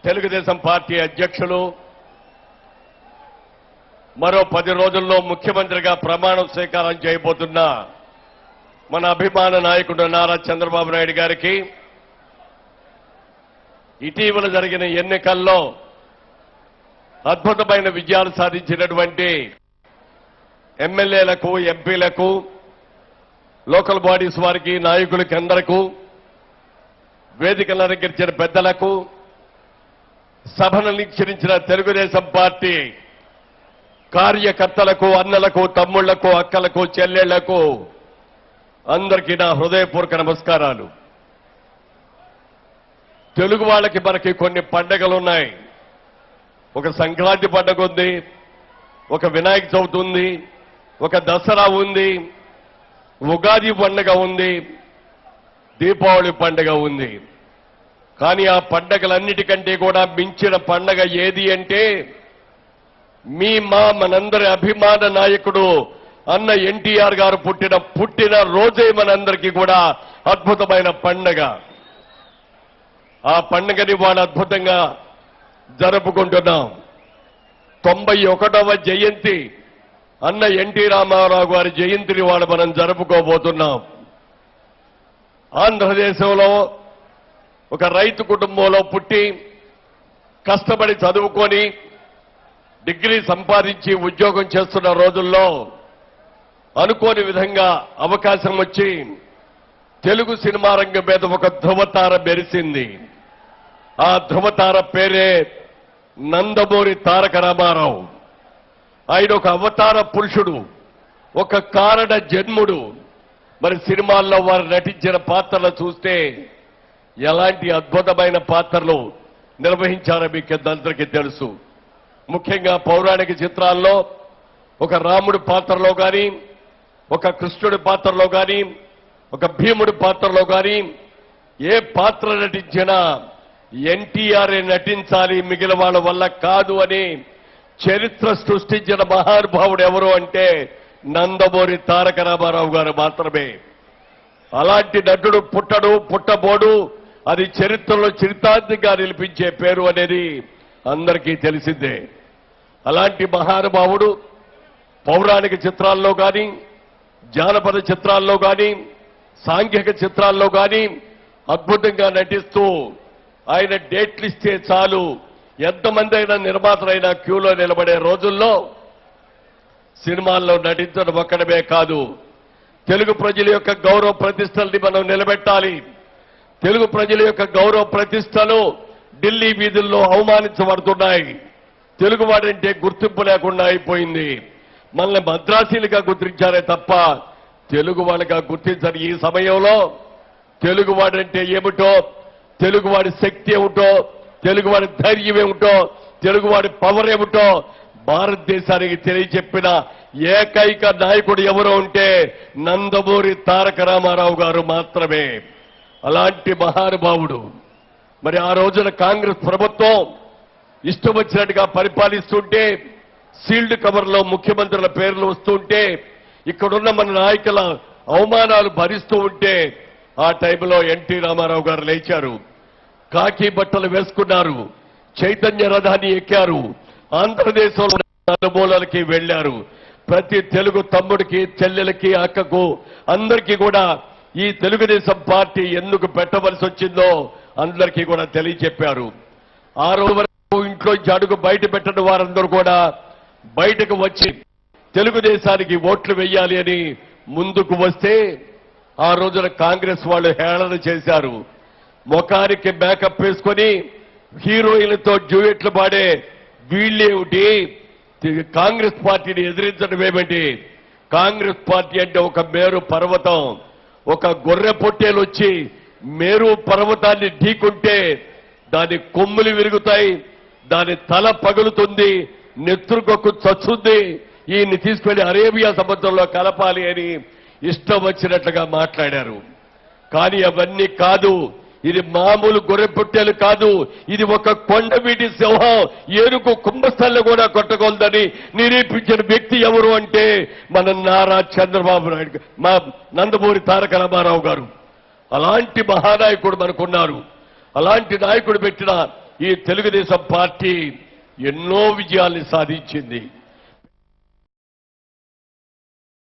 Telugu Desam party అధ్యక్షులు మరో 10 రోజుల్లో ముఖ్యమంత్రిగా ప్రమాణ స్వీకారం చేయబోతున్న మన అభిమాన నాయకుడు నారా చంద్రబాబు నాయుడు గారికి ఇటీవల జరిగిన ఎన్నికల్లో అద్భుతమైన విజయాలు సాధించినటువంటి ఎమ్మెల్యేలకు, ఎంపీలకు, లోకల్ బాడీస్ వారికి, నాయకులకి అందరకు, వేదికలను అలంకరించిన పెద్దలకు, సభను వీక్షించిన తెలుగుదేశం పార్టీ కార్యకర్తలకు, అన్నలకు, తమ్ముళ్లకు, అక్కలకు, చెల్లెళ్లకు అందరికీ నా హృదయపూర్వక నమస్కారాలు. తెలుగు వాళ్ళకి మనకి కొన్ని పండగలు ఉన్నాయి. ఒక సంక్రాంతి పండుగ ఉంది, ఒక వినాయక చవితి ఉంది, ఒక దసరా ఉంది, ఉగాది పండుగ ఉంది, దీపావళి పండుగ ఉంది. కానీ ఆ పండగలన్నిటికంటే కూడా మించిన పండగ ఏది అంటే మనందరి అభిమాన నాయకుడు అన్న ఎన్టీఆర్ గారు పుట్టిన రోజే మనందరికీ కూడా అద్భుతమైన పండగ. ఆ పండుగని వాళ్ళు అద్భుతంగా జరుపుకుంటున్నాం. 91వ జయంతి అన్న ఎన్టీ రామారావు గారి జయంతిని వాళ్ళు మనం జరుపుకోబోతున్నాం. ఆంధ్రదేశంలో ఒక రైతు కుటుంబంలో పుట్టి కష్టపడి చదువుకొని డిగ్రీ సంపాదించి ఉద్యోగం చేస్తున్న రోజుల్లో అనుకోని విధంగా అవకాశం వచ్చి తెలుగు సినిమా రంగం మీద ఒక ధృవతార మెరిసింది. ఆ ధృవతార పేరే నందమూరి తారక రామారావు. ఆయన ఒక అవతార పురుషుడు, ఒక కారణ జన్ముడు. మరి సినిమాల్లో వారు నటించిన పాత్రలు చూస్తే ఎలాంటి అద్భుతమైన పాత్రలు నిర్వహించారో మీకు అందరికీ తెలుసు. ముఖ్యంగా పౌరాణిక చిత్రాల్లో ఒక రాముడి పాత్రలో కానీ, ఒక కృష్ణుడి పాత్రలో కానీ, ఒక భీముడి పాత్రలో కానీ ఏ పాత్ర నటించినా ఎన్టీఆర్ నటించాలి, మిగిలిన వాళ్ళ వల్ల కాదు అని చరిత్ర సృష్టించిన మహానుభావుడు ఎవరు అంటే నందమూరి తారక రామారావు గారు మాత్రమే. అలాంటి నటుడు పుట్టబోడు. అది చరిత్రలో చరితార్థంగా నిలిపించే పేరు అనేది అందరికీ తెలిసిందే. అలాంటి మహానుభావుడు పౌరాణిక చిత్రాల్లో కానీ, జానపద చిత్రాల్లో కానీ, సాంఘిక చిత్రాల్లో కానీ అద్భుతంగా నటిస్తూ ఆయన డేట్లు ఇస్తే చాలు ఎంతమంది అయినా నిర్మాతలైనా క్యూలో నిలబడే రోజుల్లో సినిమాల్లో నటించడం ఒక్కడమే కాదు, తెలుగు ప్రజల యొక్క గౌరవ ప్రతిష్టల్ని మనం నిలబెట్టాలి. తెలుగు ప్రజల యొక్క గౌరవ ప్రతిష్టలు ఢిల్లీ వీధుల్లో అవమానించబడుతున్నాయి. తెలుగువాడంటే గుర్తింపు లేకుండా అయిపోయింది. మనల్ని మద్రాసీలుగా గుర్తించారే తప్ప తెలుగు వాళ్ళగా గుర్తించని ఈ సమయంలో తెలుగువాడంటే ఏమిటో, తెలుగువాడి శక్తి ఏమిటో, తెలుగువాడి ధైర్యం ఏమిటో, తెలుగువాడి పవర్ ఏమిటో భారతదేశానికి తెలియచెప్పిన ఏకైక నాయకుడు ఎవరో ఉంటే నందమూరి తారక రామారావు గారు మాత్రమే. అలాంటి మహానుభావుడు. మరి ఆ రోజున కాంగ్రెస్ ప్రభుత్వం ఇష్టం వచ్చినట్టుగా పరిపాలిస్తుంటే సీల్డ్ కవర్లో ముఖ్యమంత్రుల పేర్లు వస్తుంటే ఇక్కడున్న మన నాయకుల అవమానాలు భరిస్తూ ఉంటే ఆ టైంలో ఎన్టీ రామారావు గారు లేచారు, కాకి బట్టలు వేసుకున్నారు, చైతన్య రథాన్ని ఎక్కారు, ఆంధ్రదేశంలో నలుమూలలకి వెళ్లారు. ప్రతి తెలుగు తమ్ముడికి, చెల్లెలకి, అక్కకు అందరికీ కూడా ఈ తెలుగుదేశం పార్టీ ఎందుకు పెట్టవలసి వచ్చిందో అందరికీ కూడా తెలియచెప్పారు. ఆ రోజు వరకు ఇంట్లో అడుగు బయట పెట్టిన వారందరూ కూడా బయటకు వచ్చి తెలుగుదేశానికి ఓట్లు వెయ్యాలి అని ముందుకు వస్తే ఆ రోజున కాంగ్రెస్ వాళ్ళు హేళన చేశారు. ముఖానికి మేకప్ వేసుకొని హీరోయిన్లతో డ్యూయెట్లు పాడే వీళ్ళేమిటి, కాంగ్రెస్ పార్టీని ఎదిరించడం ఏమిటి? కాంగ్రెస్ పార్టీ అంటే ఒక మేరు పర్వతం. ఒక గొర్రె పొట్టేలు వచ్చి మేరు పర్వతాన్ని ఢీకుంటే దాని కొమ్ములు విరుగుతాయి, దాని తల పగులుతుంది, నెత్తురుకొక్కు చచ్చుంది. ఈయన్ని తీసుకెళ్లి అరేబియా సముద్రంలో కలపాలి అని ఇష్టం వచ్చినట్లుగా మాట్లాడారు. కానీ అవన్నీ కాదు. ఇది మామూలు గొర్రె పొట్టేలు కాదు. ఇది ఒక కొండవీటి సింహం ఏనుగు కుంభస్థల్లో కూడా కొట్టగలదని నిరూపించిన వ్యక్తి ఎవరు అంటే మన నారా చంద్రబాబు నాయుడు, మా నందమూరి తారక రామారావు గారు. అలాంటి మహానాయకుడు మనకున్నారు. అలాంటి నాయకుడు పెట్టిన ఈ తెలుగుదేశం పార్టీ ఎన్నో విజయాల్ని సాధించింది.